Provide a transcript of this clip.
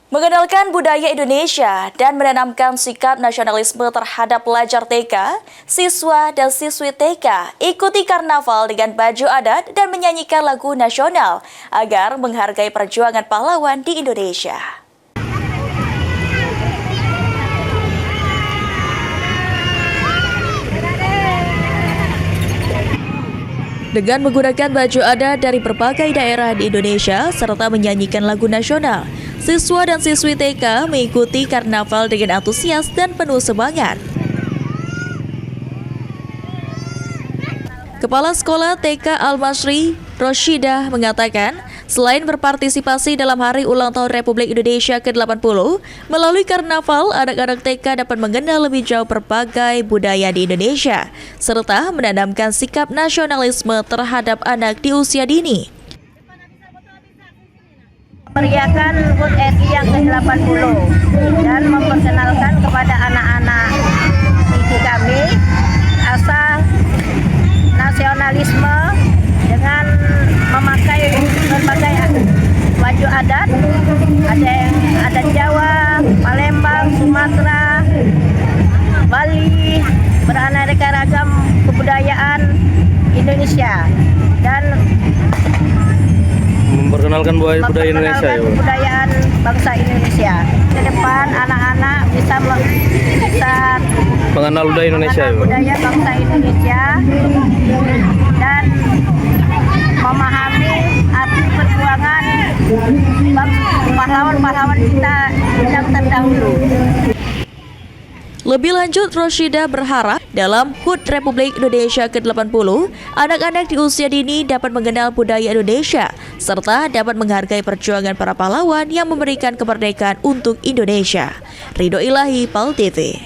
Mengenalkan budaya Indonesia dan menanamkan sikap nasionalisme terhadap pelajar TK, siswa dan siswi TK ikuti karnaval dengan baju adat dan menyanyikan lagu nasional agar menghargai perjuangan pahlawan di Indonesia. Dengan menggunakan baju adat dari berbagai daerah di Indonesia serta menyanyikan lagu nasional, siswa dan siswi TK mengikuti karnaval dengan antusias dan penuh semangat. Kepala Sekolah TK Al-Masri, Roshidah, mengatakan, selain berpartisipasi dalam Hari Ulang Tahun Republik Indonesia ke-80, melalui karnaval, anak-anak TK dapat mengenal lebih jauh berbagai budaya di Indonesia, serta menanamkan sikap nasionalisme terhadap anak di usia dini. Meriahkan HUT RI yang ke-80 dan memperkenalkan kepada anak-anak didik kami asal nasionalisme dengan memakai berbagai baju adat, ada yang adat Jawa, Palembang, Sumatera, Bali, beraneka ragam kebudayaan Indonesia dan memperkenalkan budaya Indonesia ya, kebudayaan bangsa Indonesia. Ke depan anak-anak bisa mengenal budaya Indonesia ya, budaya bangsa Indonesia dan memahami arti perjuangan pahlawan-pahlawan kita yang terdahulu. Lebih lanjut, Roshidah berharap dalam HUT Republik Indonesia ke-80, anak-anak di usia dini dapat mengenal budaya Indonesia, serta dapat menghargai perjuangan para pahlawan yang memberikan kemerdekaan untuk Indonesia. Ridho Ilahi, PAL TV.